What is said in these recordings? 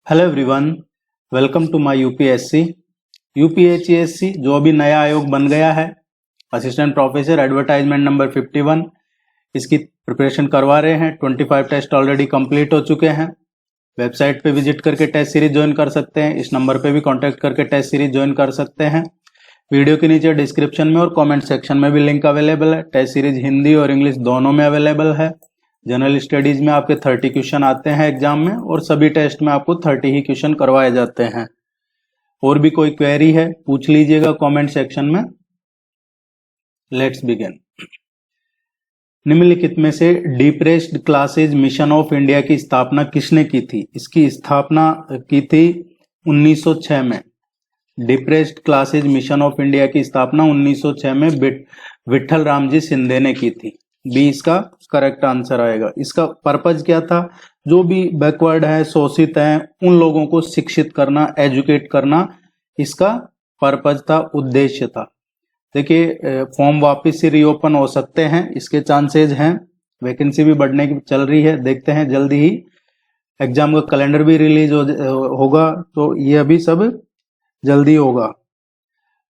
Hello everyone, welcome to my UPSC. UPHSC जो अभी नया आयोग बन गया है, असिस्टेंट प्रोफेसर एडवर्टाइजमेंट नंबर 51, इसकी प्रिपरेशन करवा रहे हैं। 25 टेस्ट ऑलरेडी कंप्लीट हो चुके हैं। वेबसाइट पे विजिट करके टेस्ट सीरीज ज्वाइन कर सकते हैं। इस नंबर पे भी कांटेक्ट करके टेस्ट सीरीज ज्वाइन कर सकते हैं। वीडियो के नीचे डिस्क्रिप्शन में और कमेंट सेक्शन में भी लिंक अवेलेबल है। टेस्ट सीरीज हिंदी और इंग्लिश दोनों में अवेलेबल है। जनरल स्टडीज में आपके 30 क्वेश्चन आते हैं एग्जाम में, और सभी टेस्ट में आपको 30 ही क्वेश्चन करवाए जाते हैं। और भी कोई क्वेरी है पूछ लीजिएगा कमेंट सेक्शन में। Let's begin. निम्नलिखित में से depressed classes mission of India की स्थापना किसने की थी? इसकी स्थापना की थी 1906 में। Depressed classes mission of India की स्थापना 1906 में विठल रामजी शिंदे ने की थी। बी इसका करेक्ट आंसर आएगा। इसका पर्पज क्या था? जो भी बैकवर्ड है, शोषित हैं, उन लोगों को शिक्षित करना, एजुकेट करना इसका पर्पज था, उद्देश्य था। देखिए, फॉर्म वापस से रीओपन हो सकते हैं, इसके चांसेस हैं। वैकेंसी भी बढ़ने की चल रही है, देखते हैं जल्दी ही एग्जाम का कैलेंडर भी रिलीज होगा, तो ये अभी सब जल्दी होगा।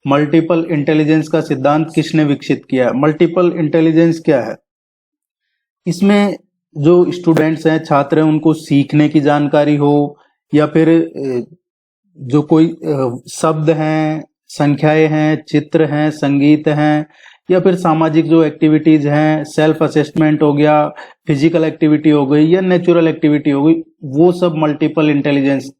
मल्टीपल इंटेलिजेंस का सिद्धांत किसने विकसित किया? मल्टीपल इंटेलिजेंस क्या है? इसमें जो स्टूडेंट्स हैं, छात्र हैं, उनको सीखने की जानकारी हो, या फिर जो कोई शब्द हैं, संख्याएं हैं, चित्र हैं, संगीत हैं, या फिर सामाजिक जो एक्टिविटीज हैं, सेल्फ असेसमेंट हो गया, फिजिकल एक्टिविटी हो गई, या नेचुरल एक्टिविटी हो गई, वो सब मल्टीपल इंटेलिजेंस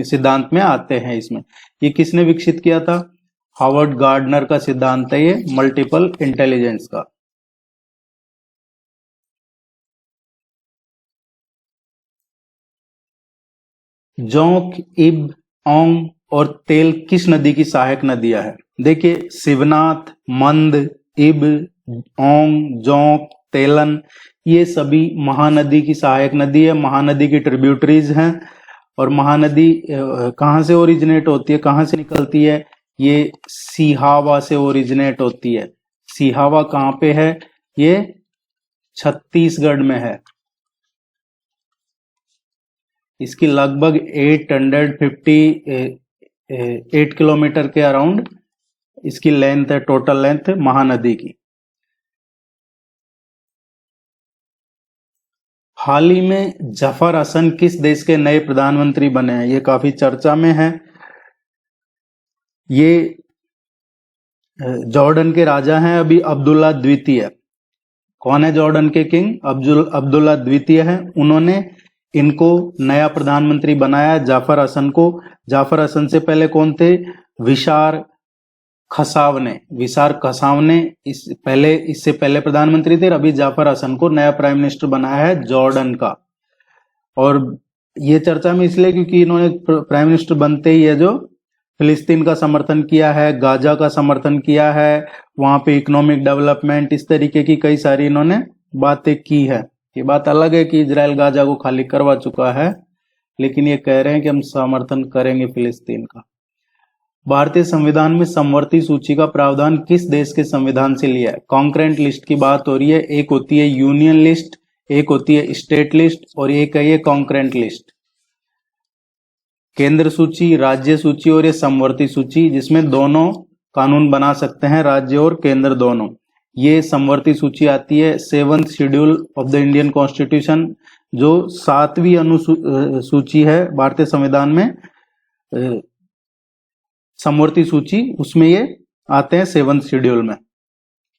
सिद्धांत में आते हैं। इसमें ये किसने विकसित किया था? हार्वर्ड गार्डनर का सिद्धांत है ये मल्टीपल इंटेलिजेंस का। जोंक, इब, औंग और तेल किस नदी की सहायक नदियां है? देखिए, शिवनाथ, मंद, इब, औंग, जोंक, तेलन, ये सभी महानदी की सहायक नदी है, महानदी की ट्रिब्यूटरीज हैं। और महानदी कहाँ से ओरिजिनेट होती है, कहाँ से निकलती है? ये सिहावा से ओरिजिनेट होती है। सिहावा कहाँ पे है? ये छत्तीसगढ़ में है। इसकी लगभग 858 किलोमीटर के अराउंड इसकी लेंथ है, टोटल लेंथ महानदी की। हाल ही में जफर हसन किस देश के नए प्रधानमंत्री बने हैं? ये काफी चर्चा में है। ये जॉर्डन के राजा हैं अभी, अब्दुल्ला द्वितीय। कौन है जॉर्डन के किंग? अब्दुल्ला द्वितीय है। उन्होंने इनको नया प्रधानमंत्री बनाया, जाफर हसन को। जाफर हसन से पहले कौन थे? विशार खसावने। विशार खसावने इससे पहले प्रधानमंत्री थे। अभी जाफर हसन को नया प्राइम मिनिस्टर बनाया है जॉर्डन का। और ये चर्चा में इसलिए क्योंकि इन्होंने प्राइम मिनिस्टर बनते ही है जो फिलिस्तीन का समर्थन किया है, गाजा का समर्थन किया है, वहां पे इकोनॉमिक डेवलपमेंट, इस तरीके की कई सारी इन्होंने बातें की है। ये बात अलग है कि इजराइल गाजा को खाली करवा चुका है, लेकिन ये कह रहे हैं कि हम समर्थन करेंगे फिलिस्तीन का। भारतीय संविधान में समवर्ती सूची का प्रावधान किस देश के संविधान से लिया है? कॉन्करेंट लिस्ट की बात हो रही है। एक होती है यूनियन लिस्ट, एक होती है स्टेट लिस्ट, और एक है ये कॉन्करेंट लिस्ट। केंद्र सूची, राज्य सूची और ये समवर्ती सूची, जिसमें दोनों कानून बना सकते हैं, राज्य और केंद्र दोनों। ये समवर्ती सूची आती है 7th schedule of the Indian constitution, जो 7वीं अनुसूची है भारतीय संविधान में, समवर्ती सूची, उसमें ये आते हैं 7th शेड्यूल में।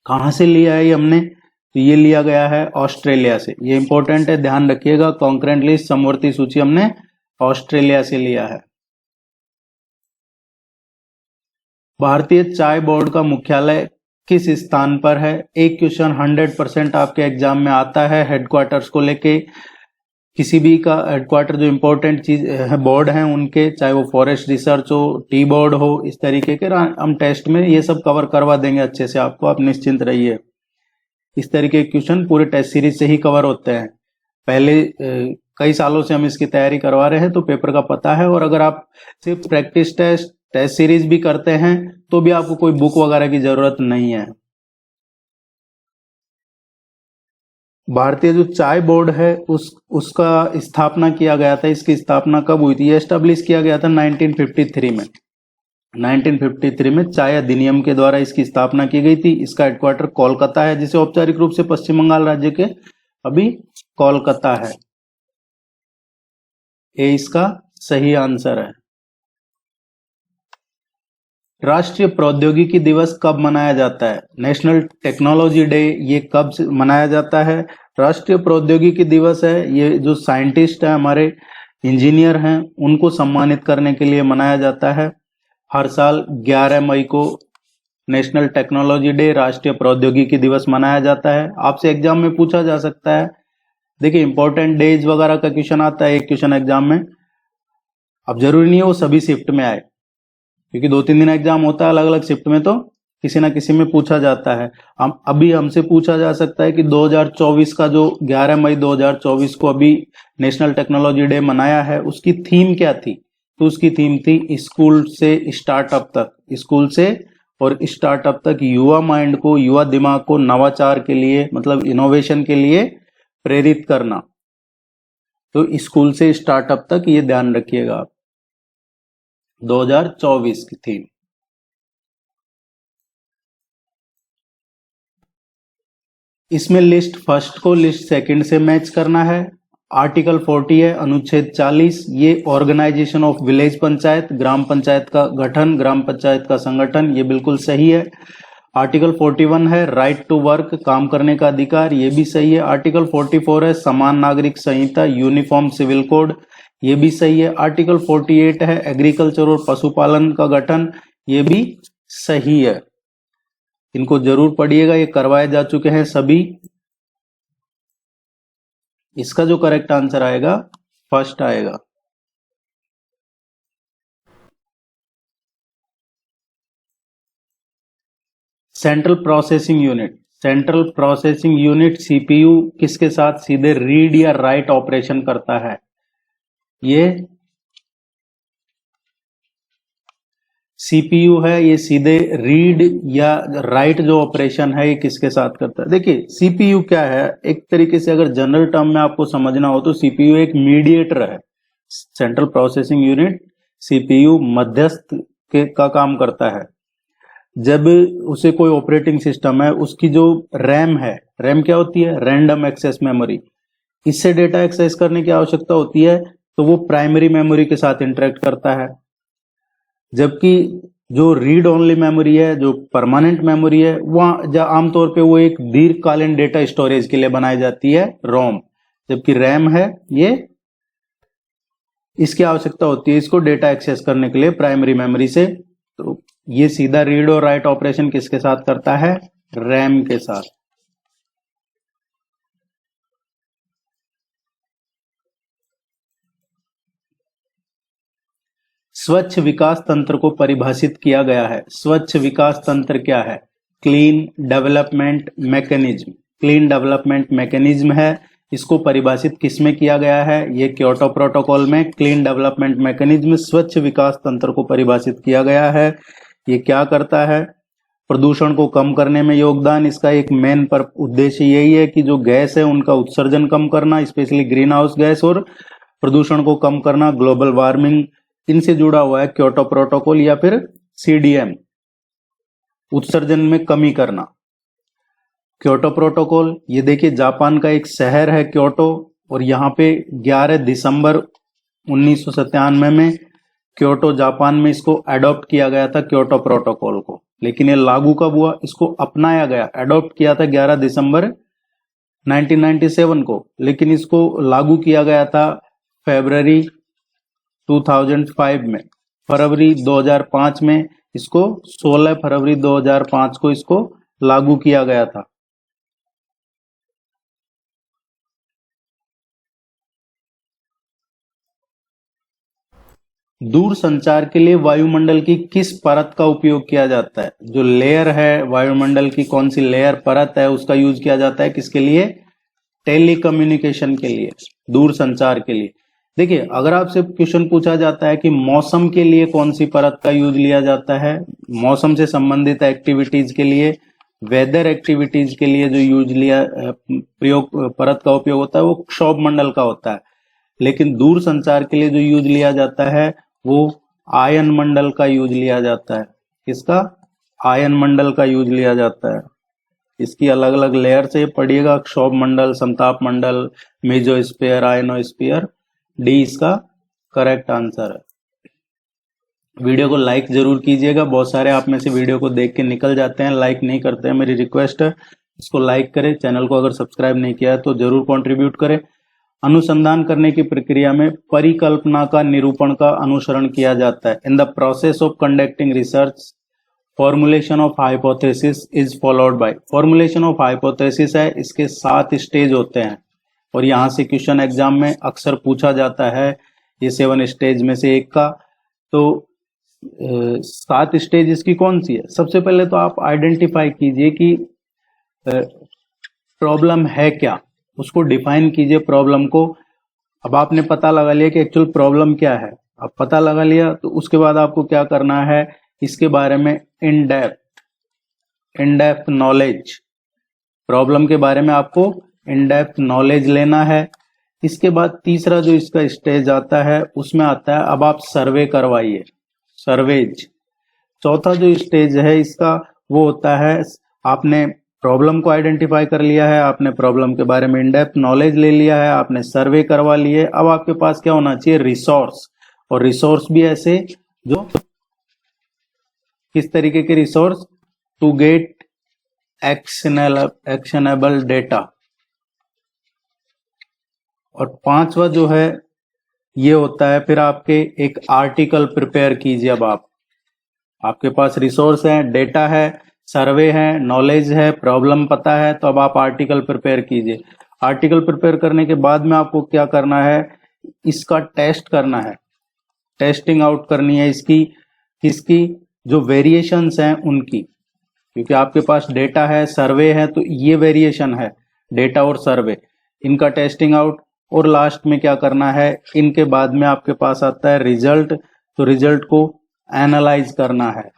कहां से लिया है ये हमने? तो ये लिया गया है ऑस्ट्रेलिया से। ये इंपॉर्टेंट है, ध्यान रखिएगा। कॉन्करेंट लिस्ट, समवर्ती सूची हमने ऑस्ट्रेलिया से लिया है। भारतीय चाय बोर्ड का मुख्यालय किस स्थान पर है? एक क्वेश्चन 100% आपके एग्जाम में आता है हेडक्वार्टर्स को लेके। किसी भी का हेडक्वार्टर जो इंपॉर्टेंट चीज है, बोर्ड हैं उनके, चाहे वो फॉरेस्ट रिसर्च हो, टी बोर्ड हो, इस तरीके के हम टेस्ट में ये सब कवर करवा देंगे अच्छे से आपको, आप निश्चिंत रहिए। इस तरीके के क्वेश्चन पूरे टेस्ट सीरीज से ही कवर होते हैं। पहले कई सालों से हम इसकी तैयारी करवा रहे हैं, तो पेपर का पता है। और अगर आप सिर्फ प्रैक्टिस टेस्ट सीरीज भी करते हैं तो भी आपको कोई बुक वगैरह की जरूरत नहीं है। भारतीय जो चाय बोर्ड है उसका स्थापना किया गया था, इसकी स्थापना कब हुई थी? ये एस्टेब्लिश किया गया था 1953 में। 1953 में चाय अधिनियम के द्वारा इसकी स्थापना की गई थी। इसका हेडक्वार्टर कोलकाता है, जिसे औपचारिक रूप से पश्चिम बंगाल राज्य के अभी कोलकाता है। ये इसका सही आंसर है। राष्ट्रीय प्रौद्योगिकी दिवस कब मनाया जाता है? नेशनल टेक्नोलॉजी डे ये कब मनाया जाता है? राष्ट्रीय प्रौद्योगिकी दिवस है, ये जो साइंटिस्ट है हमारे, इंजीनियर हैं, उनको सम्मानित करने के लिए मनाया जाता है। हर साल 11 मई को नेशनल टेक्नोलॉजी डे, राष्ट्रीय प्रौद्योगिकी दिवस मनाया जाता है। आपसे एग्जाम में पूछा जा सकता है, देखिए इंपॉर्टेंट डेज वगैरह का क्वेश्चन आता है एक क्वेश्चन एग्जाम में। अब जरूरी नहीं है वो सभी शिफ्ट में आए, क्योंकि 2-3 दिन एग्जाम होता है अलग अलग शिफ्ट में, तो किसी ना किसी में पूछा जाता है। हम अभी हमसे पूछा जा सकता है कि 2024 का जो 11 मई 2024 को अभी नेशनल टेक्नोलॉजी डे मनाया है, उसकी थीम क्या थी? तो उसकी थीम थी स्कूल से स्टार्टअप तक। स्कूल से और स्टार्टअप तक युवा माइंड को, युवा दिमाग को नवाचार के लिए, मतलब इनोवेशन के लिए प्रेरित करना। तो स्कूल से स्टार्टअप तक ये ध्यान रखिएगा आप। 2024 की थीम। इसमें लिस्ट फर्स्ट को लिस्ट सेकंड से मैच करना है। आर्टिकल 40 है, अनुच्छेद 40, ये ऑर्गेनाइजेशन ऑफ विलेज पंचायत, ग्राम पंचायत का गठन, ग्राम पंचायत का संगठन, ये बिल्कुल सही है। आर्टिकल 41 है राइट टू वर्क, काम करने का अधिकार, ये भी सही है। आर्टिकल 44 है समान नागरिक संहिता, यूनिफॉर्म सिविल कोड, ये भी सही है। आर्टिकल 48 है एग्रीकल्चर और पशुपालन का गठन, ये भी सही है। इनको जरूर पढ़िएगा, ये करवाए जा चुके हैं सभी। इसका जो करेक्ट आंसर आएगा फर्स्ट आएगा। Central processing unit, central processing unit CPU किसके साथ सीधे रीड या राइट ऑपरेशन करता है? ये सीपीयू है, ये सीधे रीड या राइट जो ऑपरेशन है ये किसके साथ करता है? देखिए सीपीयू क्या है, एक तरीके से अगर जनरल टर्म में आपको समझना हो तो सीपीयू एक मीडिएटर है। सेंट्रल प्रोसेसिंग यूनिट सीपीयू मध्यस्थ का काम करता है। जब उसे कोई ऑपरेटिंग सिस्टम है, उसकी जो रैम है, रैम क्या होती है? रैंडम एक्सेस मेमोरी, इससे डेटा एक्सेस करने की आवश्यकता होती है, तो वो प्राइमरी मेमोरी के साथ इंटरेक्ट करता है। जबकि जो रीड ओनली मेमोरी है, जो परमानेंट मेमोरी है, वह आमतौर पे वो एक दीर्घकालीन डेटा स्टोरेज के लिए बनाई जाती है, रोम। जबकि रैम है, ये इसकी आवश्यकता होती है इसको डेटा एक्सेस करने के लिए प्राइमरी मेमोरी से। तो ये सीधा रीड और राइट ऑपरेशन किसके साथ करता है? रैम के साथ। स्वच्छ विकास तंत्र को परिभाषित किया गया है। स्वच्छ विकास तंत्र क्या है? Clean development mechanism. Clean development mechanism है, इसको परिभाषित किसमें किया गया है? ये क्योटो प्रोटोकॉल में क्लीन डेवलपमेंट मैकेनिज्म, स्वच्छ विकास तंत्र को परिभाषित किया गया है। ये क्या करता है? प्रदूषण को कम करने में योगदान, इसका एक मेन उद्देश्य यही है कि जो गैस है उनका उत्सर्जन कम करना, स्पेशली ग्रीन हाउस गैस, और प्रदूषण को कम करना, ग्लोबल वार्मिंग, इनसे जुड़ा हुआ है क्योटो प्रोटोकॉल या फिर सीडीएम, उत्सर्जन में कमी करना। क्योटो प्रोटोकॉल, ये देखिए जापान का एक शहर है क्योटो, और यहाँ पे 11 दिसंबर 1997 में क्योटो जापान में इसको अडॉप्ट किया गया था क्योटो प्रोटोकॉल को। लेकिन ये लागू कब हुआ? इसको अपनाया गया, अडॉप्ट किया था 11 दिसंबर 1997 को, लेकिन इसको लागू किया गया था फरवरी 2005 में, फरवरी 2005 में इसको 16 फरवरी 2005 को इसको लागू किया गया था। दूर संचार के लिए वायुमंडल की किस परत का उपयोग किया जाता है? जो लेयर है वायुमंडल की, कौन सी लेयर परत है, उसका यूज किया जाता है किसके लिए? टेलीकम्युनिकेशन के लिए, दूर संचार के लिए। देखिए अगर आपसे क्वेश्चन पूछा जाता है कि मौसम के लिए कौन सी परत का यूज लिया जाता है, मौसम से संबंधित एक्टिविटीज के लिए, वेदर एक्टिविटीज के लिए जो यूजली परत का उपयोग होता है वो क्षोभ मंडल का होता है, लेकिन दूर संचार के लिए जो यूज लिया जाता है वो आयन मंडल का यूज लिया जाता है। किसका? आयन मंडल का यूज लिया जाता है। इसकी अलग अलग लेयर से पढ़िएगा, क्षोभ मंडल, समताप मंडल, मेसोस्फीयर, आयनोस्फीयर। डी इसका करेक्ट आंसर है। वीडियो को लाइक जरूर कीजिएगा, बहुत सारे आप में से वीडियो को देख के निकल जाते हैं, लाइक नहीं करते हैं। मेरी रिक्वेस्ट है इसको लाइक करें, चैनल को अगर सब्सक्राइब नहीं किया है तो जरूर कंट्रीब्यूट करें। अनुसंधान करने की प्रक्रिया में परिकल्पना का निरूपण का अनुसरण किया जाता है। In the process of conducting research formulation of hypothesis is followed by. Formulation of hypothesis है, इसके 7 स्टेज होते हैं और यहाँ से क्वेश्चन एग्जाम में अक्सर पूछा जाता है ये 7 स्टेज में से एक का। तो 7 स्टेज इसकी कौन सी है? सबसे पहले तो आप आइडेंटिफाई कीजिए कि प्रॉब्लम है क्या, उसको डिफाइन कीजिए प्रॉब्लम को। अब आपने पता लगा लिया कि एक्चुअल प्रॉब्लम क्या है, अब पता लगा लिया तो उसके बाद आपको क्या करना है, इसके बारे में इन डेप्थ नॉलेज, प्रॉब्लम के बारे में आपको इन डेप्थ नॉलेज लेना है। इसके बाद तीसरा जो इसका स्टेज आता है उसमें आता है अब आप सर्वे करवाइए, सर्वेज। चौथा जो स्टेज है इसका वो होता है आपने प्रॉब्लम को आइडेंटिफाई कर लिया है, आपने प्रॉब्लम के बारे में इन डेप्थ नॉलेज ले लिया है, आपने सर्वे करवा लिए। अब आपके पास क्या होना चाहिए? रिसोर्स। और रिसोर्स भी ऐसे जो किस तरीके के resource? To get actionable data. और पांचवा जो है ये होता है फिर आपके एक आर्टिकल प्रिपेयर कीजिए। अब आपके पास रिसोर्स है, डेटा है, सर्वे है, नॉलेज है, प्रॉब्लम पता है, तो अब आप आर्टिकल प्रिपेयर कीजिए। आर्टिकल प्रिपेयर करने के बाद में आपको क्या करना है? इसका टेस्ट करना है, टेस्टिंग आउट करनी है इसकी, किसकी? जो वेरिएशंस हैं उनकी, क्योंकि आपके पास डेटा है, सर्वे है, तो ये वेरिएशन है डेटा और सर्वे, इनका टेस्टिंग आउट। और लास्ट में क्या करना है? इनके बाद में आपके पास आता है रिजल्ट, तो रिजल्ट को एनालाइज करना है,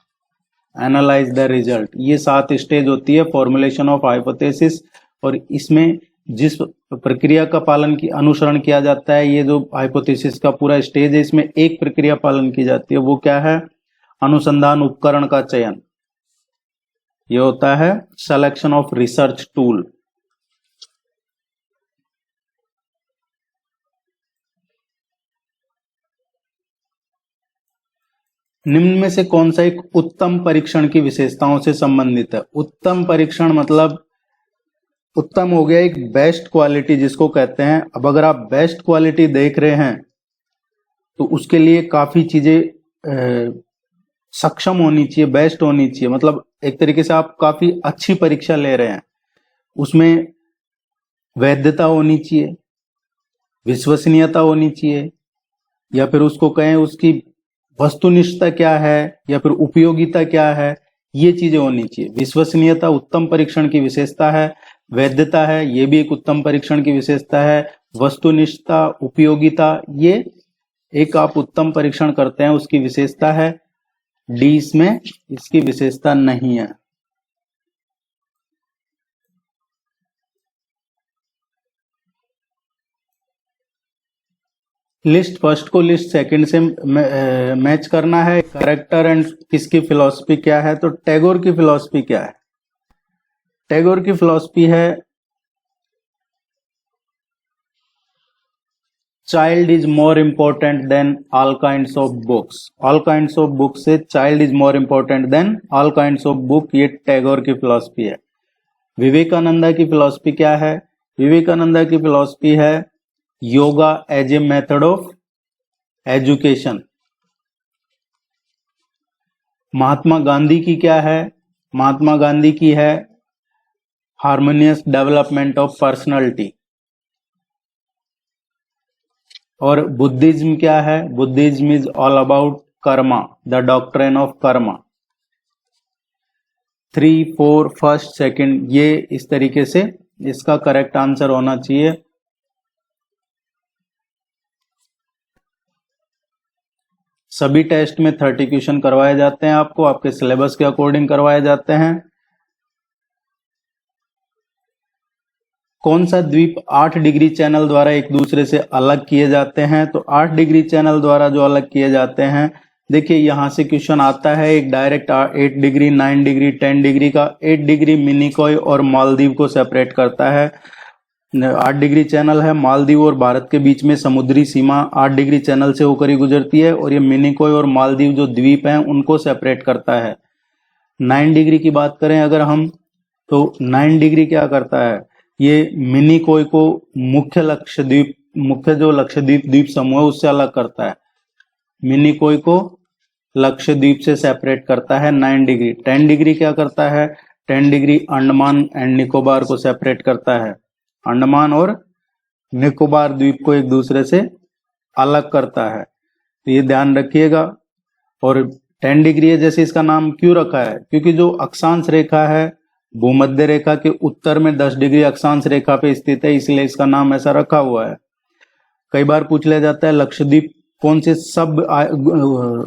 एनालाइज द रिजल्ट। ये 7 स्टेज होती है फॉर्मुलेशन ऑफ हाइपोथेसिस। और इसमें जिस प्रक्रिया का पालन की अनुसरण किया जाता है, ये जो हाइपोथेसिस का पूरा स्टेज है इसमें एक प्रक्रिया पालन की जाती है, वो क्या है? अनुसंधान उपकरण का चयन। ये होता है सिलेक्शन ऑफ रिसर्च टूल। निम्न में से कौन सा एक उत्तम परीक्षण की विशेषताओं से संबंधित है? उत्तम परीक्षण मतलब उत्तम हो गया एक बेस्ट क्वालिटी जिसको कहते हैं। अब अगर आप बेस्ट क्वालिटी देख रहे हैं तो उसके लिए काफी चीजें सक्षम होनी चाहिए, बेस्ट होनी चाहिए। मतलब एक तरीके से आप काफी अच्छी परीक्षा ले रहे हैं, उसमें वैधता होनी चाहिए, विश्वसनीयता होनी चाहिए, या फिर उसको कहें उसकी वस्तुनिष्ठता क्या है, या फिर उपयोगिता क्या है, ये चीजें होनी चाहिए। विश्वसनीयता उत्तम परीक्षण की विशेषता है, वैधता है ये भी एक उत्तम परीक्षण की विशेषता है, वस्तुनिष्ठता, उपयोगिता ये एक आप उत्तम परीक्षण करते हैं उसकी विशेषता है। डी इसमें इसकी विशेषता नहीं है। लिस्ट फर्स्ट को लिस्ट सेकंड से मैच करना है। कैरेक्टर एंड किसकी फिलॉसफी क्या है? तो टैगोर की फिलॉसफी क्या है? टैगोर की फिलॉसफी है child is more important than all kinds of books. All kinds of book से child is more important than all kinds of book, ये टैगोर की फिलॉसफी है। विवेकानंदा की फिलॉसफी क्या है? विवेकानंदा की फिलॉसफी है yoga as a method of education. Mahatma Gandhi की क्या है? महात्मा गांधी की है हार्मोनियस डेवलपमेंट ऑफ पर्सनालिटी। और बुद्धिज्म क्या है? Buddhism is all about karma, the doctrine of karma. 3, 4, first, second, ये इस तरीके से इसका करेक्ट आंसर होना चाहिए। सभी टेस्ट में 30 क्वेश्चन करवाए जाते हैं, आपको आपके सिलेबस के अकॉर्डिंग करवाए जाते हैं। कौन सा द्वीप 8 डिग्री चैनल द्वारा एक दूसरे से अलग किए जाते हैं? तो 8 डिग्री चैनल द्वारा जो अलग किए जाते हैं, देखिए यहां से क्वेश्चन आता है एक डायरेक्ट 8 डिग्री, 9 डिग्री, 10 डिग्री का। 8 डिग्री मिनिकॉय और मालदीव को सेपरेट करता है। 8 डिग्री चैनल है, मालदीव और भारत के बीच में समुद्री सीमा 8 डिग्री चैनल से होकर ही गुजरती है, और ये मिनिकॉय और मालदीव जो द्वीप हैं उनको सेपरेट करता है। 9 डिग्री की बात करें अगर हम, तो 9 डिग्री क्या करता है, ये मिनिकॉय को मुख्य जो लक्षद्वीप द्वीप समूह है उससे अलग करता है। मिनिकॉय को लक्षद्वीप से सेपरेट करता है 9 डिग्री। 10 डिग्री क्या करता है, 10 डिग्री अंडमान एंड निकोबार को सेपरेट करता है। अंडमान और निकोबार द्वीप को एक दूसरे से अलग करता है, तो ये ध्यान रखिएगा। और 10 डिग्री है, जैसे इसका नाम क्यों रखा है, क्योंकि जो अक्षांश रेखा है भूमध्य रेखा के उत्तर में 10 डिग्री अक्षांश रेखा पे स्थित है, इसलिए इसका नाम ऐसा रखा हुआ है। कई बार पूछ लिया जाता है लक्षद्वीप कौन से सब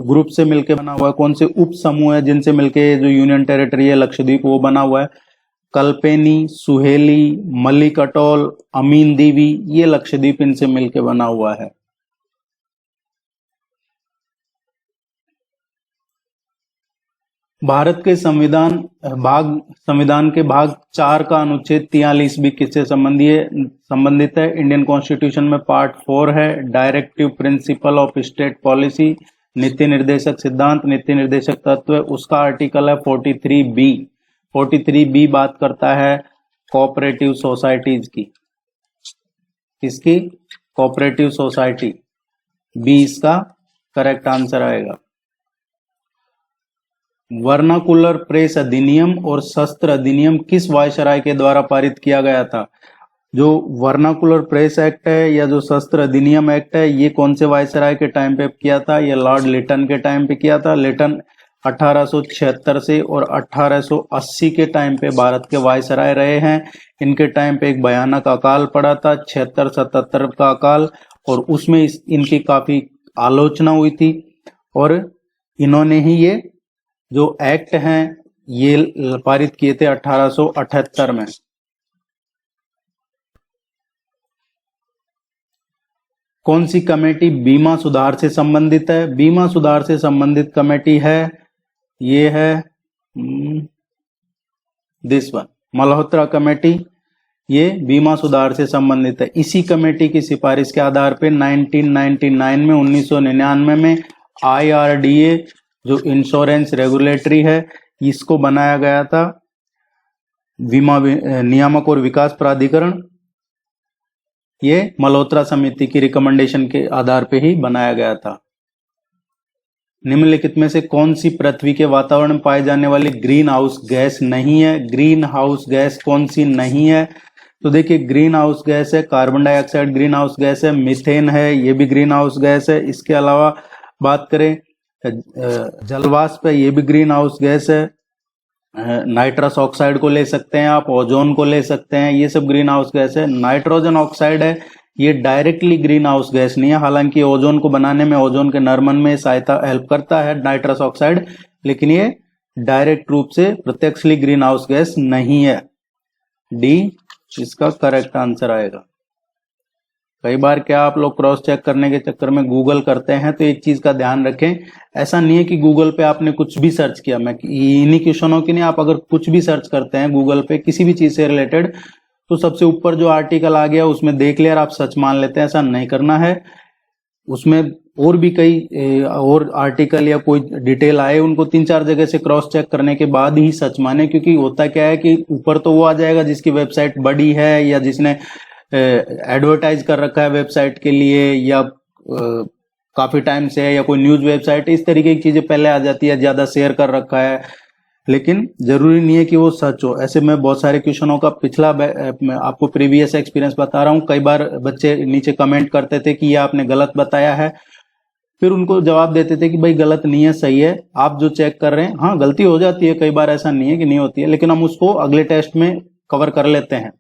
ग्रुप से मिलकर बना हुआ है, कौन से उप समूह है जिनसे मिलके जो यूनियन टेरिटरी है लक्षद्वीप वो बना हुआ है। कल्पेनी, सुहेली, मलिक अटोल, अमीन दीवी, ये लक्षद्वीप इनसे मिलकर बना हुआ है। भारत के संविधान के भाग 4 का अनुच्छेद 43 भी किससे संबंधित है? इंडियन कॉन्स्टिट्यूशन में पार्ट 4 है, directive principle of state policy, नीति निर्देशक सिद्धांत, नीति निर्देशक तत्व, उसका आर्टिकल है 43B। 43B बात करता है कोऑपरेटिव सोसाइटीज की। किसकी? Cooperative society. बी इसका करेक्ट आंसर आएगा। वर्नाकुलर प्रेस अधिनियम और शस्त्र अधिनियम किस वायसराय के द्वारा पारित किया गया था? जो वर्नाकुलर प्रेस एक्ट है या जो शस्त्र अधिनियम एक्ट है, ये कौन से वायसराय के टाइम पे किया था? ये लॉर्ड लिटन के टाइम पे किया था। लिटन 1876 से और 1880 के टाइम पे भारत के वायसराय रहे हैं। इनके टाइम पे एक भयानक अकाल पड़ा था, 76-77 का अकाल, और उसमें इनकी काफी आलोचना हुई थी, और इन्होंने ही ये जो एक्ट हैं ये पारित किए थे 1878 में। कौन सी कमेटी बीमा सुधार से संबंधित है? बीमा सुधार से संबंधित कमेटी है, ये है दिस वन, मल्होत्रा कमेटी। ये बीमा सुधार से संबंधित है। इसी कमेटी की सिफारिश के आधार पे 1999 में IRDA जो इंश्योरेंस रेगुलेटरी है इसको बनाया गया था। बीमा नियामक और विकास प्राधिकरण ये मल्होत्रा समिति की रिकमेंडेशन के आधार पे ही बनाया गया था। निम्नलिखित में से कौन सी पृथ्वी के वातावरण में पाए जाने वाली ग्रीन हाउस गैस नहीं है? ग्रीन हाउस गैस कौन सी नहीं है? तो देखिए ग्रीन हाउस गैस है carbon dioxide, green house gas है मीथेन है, ये भी ग्रीन हाउस गैस है। इसके अलावा बात करें जलवाष्प है, ये भी ग्रीन हाउस गैस है। नाइट्रस ऑक्साइड को ले सकते हैं आप, ओजोन को ले सकते हैं, ये सब ग्रीन हाउस गैस है। नाइट्रोजन ऑक्साइड है, ये डायरेक्टली ग्रीन हाउस गैस नहीं है, हालांकि ओजोन को बनाने में, ओजोन के नरमन में सहायता हेल्प करता है नाइट्रस ऑक्साइड, लेकिन ये डायरेक्ट रूप से प्रत्यक्षली ग्रीन हाउस गैस नहीं है। डी इसका करेक्ट आंसर आएगा। कई बार क्या आप लोग क्रॉस चेक करने के चक्कर में गूगल करते हैं, तो एक चीज का ध्यान रखें, ऐसा नहीं है कि गूगल पे आपने कुछ भी सर्च किया। मैं इन्हीं क्वेश्चनों की नहीं, आप अगर कुछ भी सर्च करते हैं गूगल पे किसी भी चीज से रिलेटेड, तो सबसे ऊपर जो आर्टिकल आ गया उसमें देख लिया और आप सच मान लेते हैं, ऐसा नहीं करना है। उसमें और भी कई और आर्टिकल या कोई डिटेल आए, उनको 3-4 जगह से क्रॉस चेक करने के बाद ही सच माने, क्योंकि होता क्या है कि ऊपर तो वो आ जाएगा जिसकी वेबसाइट बड़ी है या जिसने एडवर्टाइज कर रखा है वेबसाइट के लिए, या काफी टाइम से है, या कोई न्यूज वेबसाइट, इस तरीके की चीजें पहले आ जाती है, ज्यादा शेयर कर रखा है, लेकिन जरूरी नहीं है कि वो सच हो। ऐसे मैं बहुत सारे क्वेश्चनों का पिछला आपको प्रीवियस एक्सपीरियंस बता रहा हूँ। कई बार बच्चे नीचे कमेंट करते थे कि ये आपने गलत बताया है, फिर उनको जवाब देते थे कि भाई गलत नहीं है, सही है, आप जो चेक कर रहे हैं। हाँ गलती हो जाती है कई बार, ऐसा नहीं है कि नहीं होती है, लेकिन हम उसको अगले टेस्ट में कवर कर लेते हैं।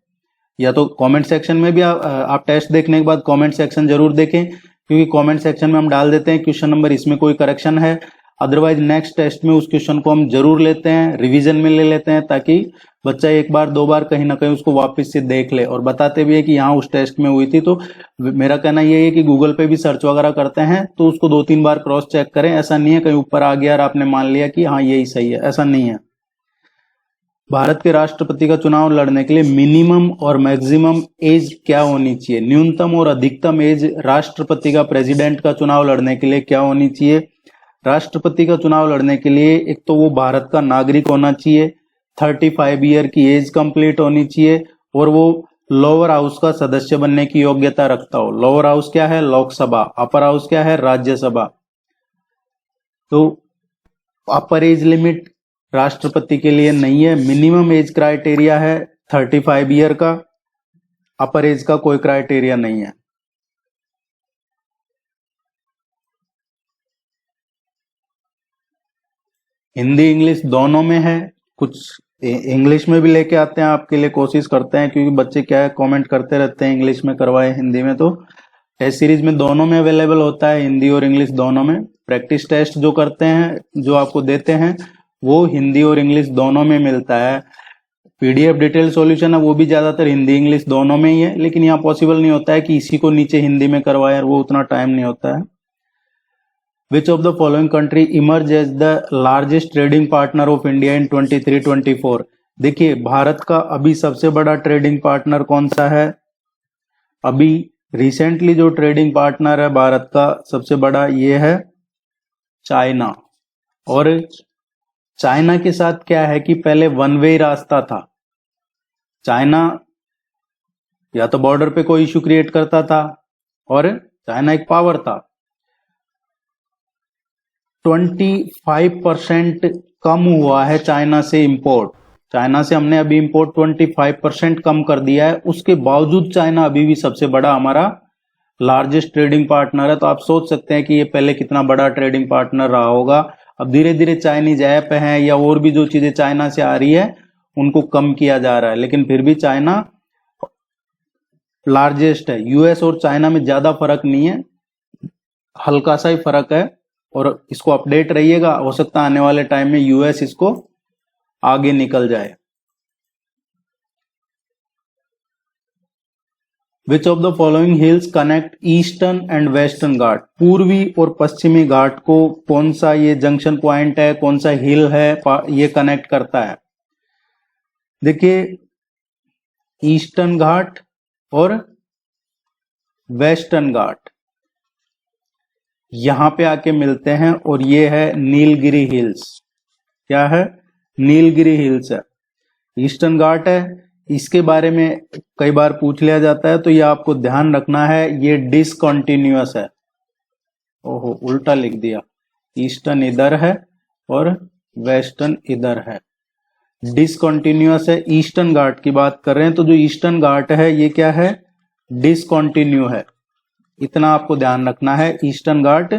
या तो कमेंट सेक्शन में भी आप टेस्ट देखने के बाद कमेंट सेक्शन जरूर देखें, क्योंकि कमेंट सेक्शन में हम डाल देते हैं क्वेश्चन नंबर, इसमें कोई करेक्शन है, अदरवाइज नेक्स्ट टेस्ट में उस क्वेश्चन को हम जरूर लेते हैं, रिवीजन में ले लेते हैं, ताकि बच्चा एक बार दो बार कहीं ना कहीं उसको वापस से देख ले और बताते भी है कि यहाँ उस टेस्ट में हुई थी। तो मेरा कहना ये है कि गूगल पे भी सर्च वगैरह करते हैं तो उसको 2-3 बार क्रॉस चेक करें। ऐसा नहीं है कहीं ऊपर आ गया और आपने मान लिया कि हाँ यही सही है, ऐसा नहीं है। भारत के राष्ट्रपति का चुनाव लड़ने के लिए मिनिमम और मैक्सिमम एज क्या होनी चाहिए? न्यूनतम और अधिकतम एज राष्ट्रपति का, प्रेसिडेंट का चुनाव लड़ने के लिए क्या होनी चाहिए? राष्ट्रपति का चुनाव लड़ने के लिए एक तो वो भारत का नागरिक होना चाहिए, 35 ईयर की एज कंप्लीट होनी चाहिए और वो लोअर हाउस का सदस्य बनने की योग्यता रखता हो। लोअर हाउस क्या है? लोकसभा। अपर हाउस क्या है? राज्यसभा। तो अपर एज लिमिट राष्ट्रपति के लिए नहीं है। मिनिमम एज क्राइटेरिया है 35 ईयर का, अपर एज का कोई क्राइटेरिया नहीं है। हिंदी इंग्लिश दोनों में है, कुछ इंग्लिश में भी लेके आते हैं आपके लिए, कोशिश करते हैं, क्योंकि बच्चे क्या है कमेंट करते रहते हैं इंग्लिश में करवाए हिंदी में। तो टेस्ट सीरीज में दोनों में अवेलेबल होता है, हिंदी और इंग्लिश दोनों में। प्रैक्टिस टेस्ट जो करते हैं, जो आपको देते हैं, वो हिंदी और इंग्लिश दोनों में मिलता है। पीडीएफ डिटेल सॉल्यूशन है वो भी ज्यादातर हिंदी इंग्लिश दोनों में ही है, लेकिन यहाँ पॉसिबल नहीं होता है कि इसी को नीचे हिंदी में करवाए, वो उतना टाइम नहीं होता है। Which of the following country emerged as the largest trading partner of India in 23-24? देखिए भारत का अभी सबसे बड़ा ट्रेडिंग पार्टनर कौन सा है? अभी रिसेंटली जो ट्रेडिंग पार्टनर है भारत का सबसे बड़ा ये है चाइना। और चाइना के साथ क्या है कि पहले वन वे रास्ता था। चाइना या तो बॉर्डर पे कोई इशू क्रिएट करता था और चाइना एक पावर था। 25% कम हुआ है चाइना से इंपोर्ट। चाइना से हमने अभी इंपोर्ट 25% कम कर दिया है। उसके बावजूद चाइना अभी भी सबसे बड़ा हमारा लार्जेस्ट ट्रेडिंग पार्टनर है। तो आप सोच सकते हैं कि ये पहले कितना बड़ा ट्रेडिंग पार्टनर रहा होगा। अब धीरे धीरे चाइनीज ऐप है या और भी जो चीजें चाइना से आ रही है उनको कम किया जा रहा है, लेकिन फिर भी चाइना लार्जेस्ट है। यूएस और चाइना में ज्यादा फर्क नहीं है, हल्का सा ही फर्क है। और इसको अपडेट रहिएगा, हो सकता है आने वाले टाइम में यूएस इसको आगे निकल जाए। Which of the following hills connect eastern and western Ghat? पूर्वी और पश्चिमी घाट को कौन सा ये जंक्शन पॉइंट है, कौन सा हिल है, ये कनेक्ट करता है? देखिए ईस्टर्न घाट और वेस्टर्न घाट यहां पे आके मिलते हैं और ये है नीलगिरी हिल्स। क्या है? नीलगिरी हिल्स है। ईस्टर्न घाट है, इसके बारे में कई बार पूछ लिया जाता है, तो ये आपको ध्यान रखना है, ये डिसकंटिन्यूअस है। ओहो उल्टा लिख दिया, ईस्टर्न इधर है और वेस्टर्न इधर है। डिसकंटिन्यूअस है। ईस्टर्न घाट की बात कर रहे हैं तो जो ईस्टर्न घाट है ये क्या है? डिसकंटिन्यू है। इतना आपको ध्यान रखना है, ईस्टर्न घाट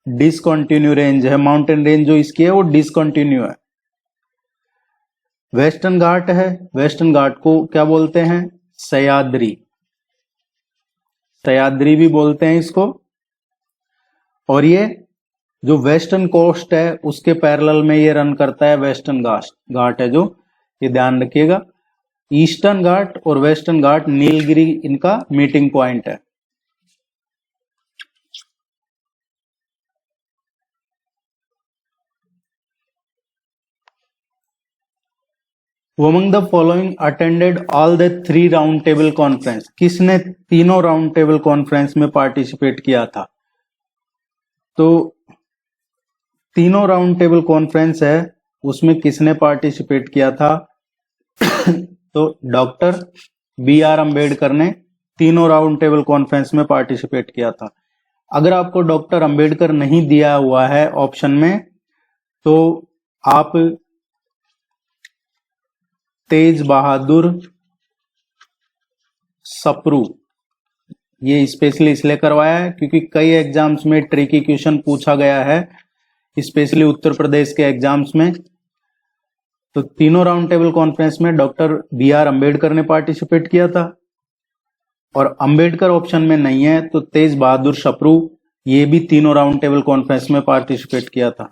डिसकंटिन्यू रेंज है, माउंटेन रेंज जो इसकी है वो डिसकंटिन्यू है। वेस्टर्न घाट है, वेस्टर्न घाट को क्या बोलते हैं? सह्याद्री। सह्याद्री भी बोलते हैं इसको। और ये जो वेस्टर्न कोस्ट है उसके पैरेलल में ये रन करता है, वेस्टर्न घाट है जो, ये ध्यान रखिएगा। ईस्टर्न घाट और वेस्टर्न घाट नीलगिरी इनका मीटिंग पॉइंट है। Among the following attended all the 3 round table conference? किसने तीनों राउंड टेबल कॉन्फ्रेंस में पार्टिसिपेट किया था? तो तीनों राउंड टेबल कॉन्फ्रेंस है उसमें किसने पार्टिसिपेट किया था? तो डॉक्टर बी आर अंबेडकर ने तीनों राउंड टेबल कॉन्फ्रेंस में पार्टिसिपेट किया था। अगर आपको डॉक्टर अंबेडकर नहीं दिया हुआ है ऑप्शन में तो आप तेज बहादुर सप्रू, ये स्पेशली इसलिए करवाया है क्योंकि कई एग्जाम्स में ट्रिकी क्वेश्चन पूछा गया है, स्पेशली उत्तर प्रदेश के एग्जाम्स में। तो तीनों राउंड टेबल कॉन्फ्रेंस में डॉक्टर बी आर अंबेडकर ने पार्टिसिपेट किया था। और अंबेडकर ऑप्शन में नहीं है तो तेज बहादुर सप्रू, ये भी तीनों राउंड टेबल कॉन्फ्रेंस में पार्टिसिपेट किया था।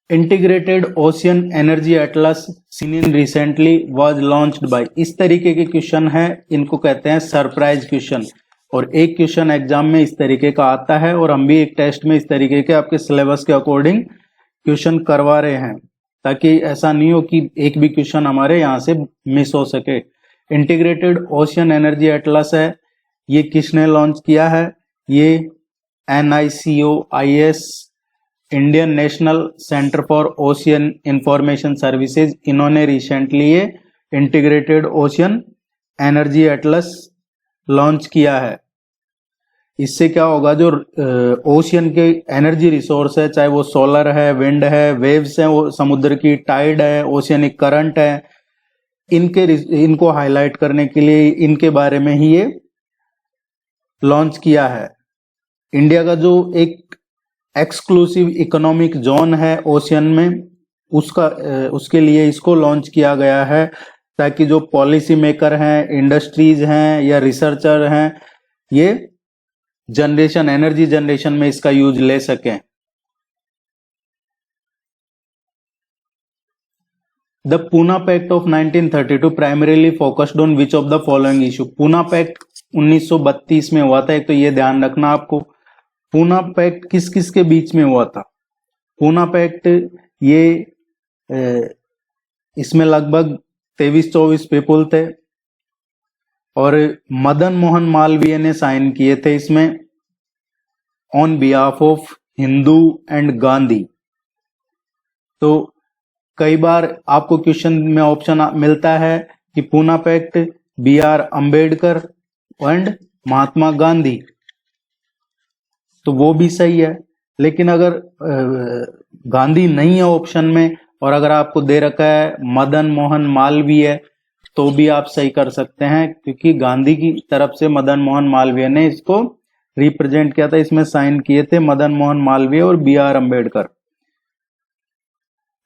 Integrated ocean energy Atlas seen in recently was launched by. इस तरीके के क्वेश्चन है, इनको कहते हैं सरप्राइज क्वेश्चन। और एक क्वेश्चन एग्जाम में इस तरीके का आता है और हम भी एक टेस्ट में इस तरीके के आपके सिलेबस के अकॉर्डिंग क्वेश्चन करवा रहे हैं, ताकि ऐसा नहीं हो कि एक भी क्वेश्चन हमारे यहाँ से मिस हो सके। इंटीग्रेटेड ओशियन एनर्जी एटलस है, ये किसने लॉन्च किया है? ये NICOIS, Indian national centre for ocean information services, इन्होंने रिसेंटली ये integrated ocean energy Atlas launch किया है। इससे क्या होगा, जो ओशियन के एनर्जी रिसोर्स है, चाहे वो सोलर है, विंड है, वेव्स है, वो समुद्र की टाइड है, ओशियनिक करंट है, इनको हाईलाइट करने के लिए इनके बारे में ही ये लॉन्च किया है। इंडिया का जो एक एक्सक्लूसिव इकोनॉमिक जोन है ओशियन में, उसके लिए इसको लॉन्च किया गया है, ताकि जो पॉलिसी मेकर हैं, इंडस्ट्रीज हैं या रिसर्चर हैं, ये एनर्जी जनरेशन में इसका यूज ले सकें। The Poona pact of 1932 primarily focused on which of the following issue. Poona pact 1932 में हुआ था। एक तो ये ध्यान रखना आपको, पूना पैक्ट किस किस के बीच में हुआ था। पूना पैक्ट ये इसमें लगभग 23-24 पीपुल थे और मदन मोहन मालवीय ने साइन किए थे इसमें on behalf of Hindu and Gandhi. तो कई बार आपको क्वेश्चन में ऑप्शन मिलता है कि Poona pact BR Ambedkar and Mahatma Gandhi, तो वो भी सही है। लेकिन अगर गांधी नहीं है ऑप्शन में और अगर आपको दे रखा है मदन मोहन मालवीय, तो भी आप सही कर सकते हैं, क्योंकि गांधी की तरफ से मदन मोहन मालवीय ने इसको रिप्रेजेंट किया था। इसमें साइन किए थे मदन मोहन मालवीय और BR अंबेडकर।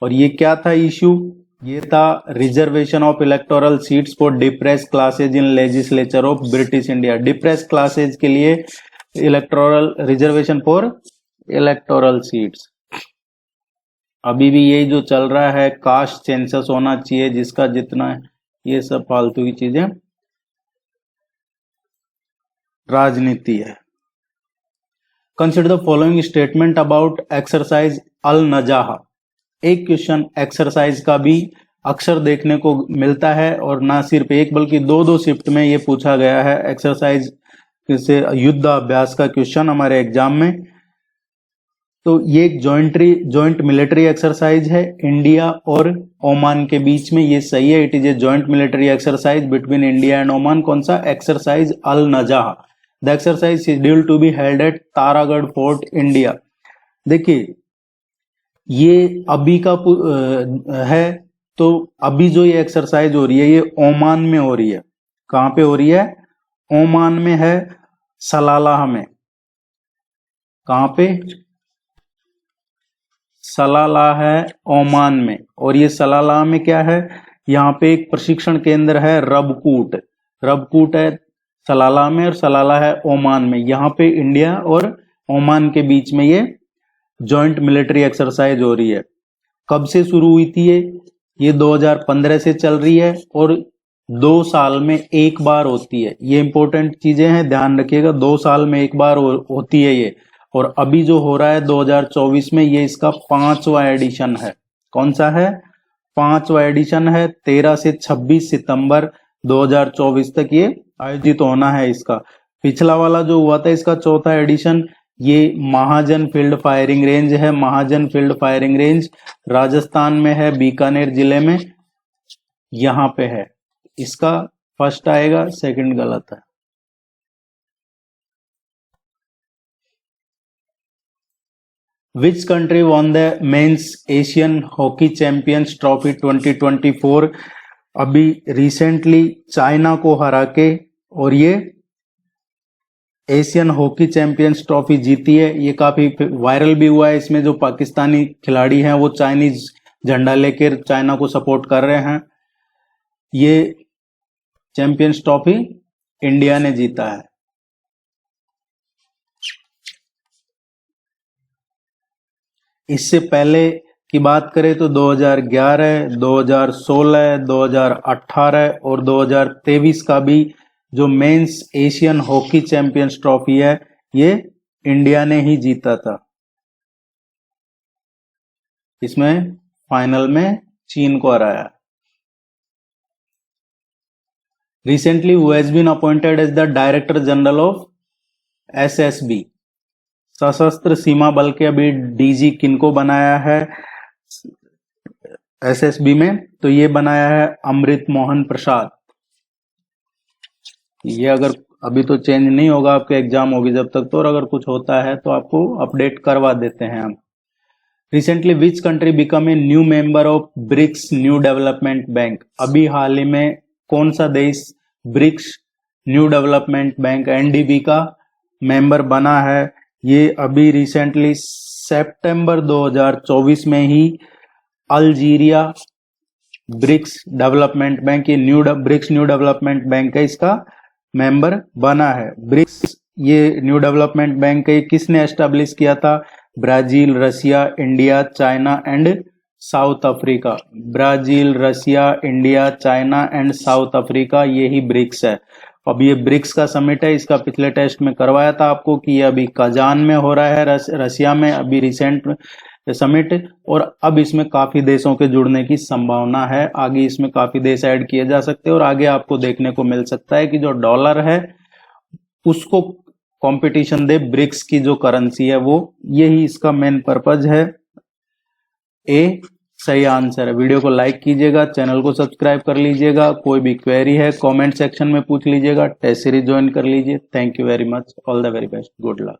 और ये क्या था इश्यू? ये था reservation of electoral seats for depress classes in legislature of British India. Depress classes के लिए electoral reservation for electoral seats. अभी भी यही जो चल रहा है, कास्ट सेंसस होना चाहिए जिसका जितना है, ये सब फालतू की चीजें, राजनीति है। Consider the following statement about exercise Al Najah question exercise का भी अक्सर देखने को मिलता है, और ना सिर्फ एक बल्कि दो शिफ्ट में ये पूछा गया है एक्सरसाइज से, युद्ध अभ्यास का क्वेश्चन हमारे एग्जाम में। तो ये एक जॉइंट मिलिट्री एक्सरसाइज है इंडिया और ओमान के बीच में, ये सही है। It is a joint military exercise between India and Oman. कौन सा? Exercise Al the exercise scheduled to be held at Taragarh fort, India. देखिए, ये अभी का है, तो अभी जो ये एक्सरसाइज हो रही है ये ओमान में हो रही है। कहां पे हो रही है? ओमान में है, सलालाह में। कहां पे? सलालाह है ओमान में। और ये सलालाह में क्या है? यहाँ पे एक प्रशिक्षण केंद्र है रबकूट। रबकूट है सलालाह में और सलालाह है ओमान में। यहाँ पे इंडिया और ओमान के बीच में ये जॉइंट मिलिट्री एक्सरसाइज हो रही है। कब से शुरू हुई थी ये 2015 से चल रही है और 2 साल में एक बार होती है। ये इंपॉर्टेंट चीजें हैं, ध्यान रखिएगा। 2 साल में एक बार होती है ये। और अभी जो हो रहा है 2024 में, ये इसका 5वां एडिशन है। कौन सा है? 5वां एडिशन है। 13 से 26 सितंबर 2024 तक ये आयोजित होना है इसका। पिछला वाला जो हुआ था इसका 4था एडिशन, ये महाजन फील्ड फायरिंग रेंज है। महाजन फील्ड फायरिंग रेंज राजस्थान में है, बीकानेर जिले में, यहां पे है। इसका फर्स्ट आएगा, सेकंड गलत है। Which country won the men's Asian hockey champions trophy 2024? अभी रिसेंटली चाइना को हरा के और ये एशियन हॉकी चैंपियंस ट्रॉफी जीती है। ये काफी वायरल भी हुआ है। इसमें जो पाकिस्तानी खिलाड़ी हैं वो चाइनीज झंडा लेकर चाइना को सपोर्ट कर रहे हैं। ये चैंपियंस ट्रॉफी इंडिया ने जीता है। इससे पहले की बात करें तो 2011, 2016, 2018 और 2023 का भी जो men's Asian hockey champions trophy है ये इंडिया ने ही जीता था। इसमें फाइनल में चीन को हराया। Recently who has been appointed as the director general of SSB, Sashastra Seema बल के अभी डीजी किनको बनाया है एसएसबी में? तो ये बनाया है अमृत मोहन प्रसाद। ये अगर अभी तो चेंज नहीं होगा, आपके एग्जाम होगी जब तक तो, और अगर कुछ होता है तो आपको अपडेट करवा देते हैं हम। Recently which country become a new member of BRICS new development bank? अभी हाल ही में कौन सा देश BRICS new development bank NDB का मेंबर बना है? ये अभी रिसेंटली सितंबर 2024 में ही अल्जीरिया ब्रिक्स डेवलपमेंट बैंक, ये ब्रिक्स न्यू डेवलपमेंट बैंक है, इसका मेंबर बना है। ब्रिक्स ये न्यू डेवलपमेंट बैंक है, किसने एस्टेब्लिश किया था? Brazil, Russia, India, China and south Africa. Brazil, Russia, India, China and south Africa, ये ही ब्रिक्स है। अब ये ब्रिक्स का समिट है, इसका पिछले टेस्ट में करवाया था आपको कि ये अभी कजान में हो रहा है, रशिया में अभी रिसेंट समिट, और अब इसमें काफी देशों के जुड़ने की संभावना है। आगे इसमें काफी देश ऐड किए जा सकते हैं और आगे आपको देखने को मिल सकता है कि जो डॉलर है उसको कंपटीशन दे ब्रिक्स की जो करेंसी है वो, यही इसका मेन पर्पज है। ए सही आंसर है। वीडियो को लाइक कीजिएगा, चैनल को सब्सक्राइब कर लीजिएगा, कोई भी क्वेरी है कमेंट सेक्शन में पूछ लीजिएगा, टेस्ट सीरीज ज्वाइन कर लीजिए। Thank you very much, all the very best, good luck.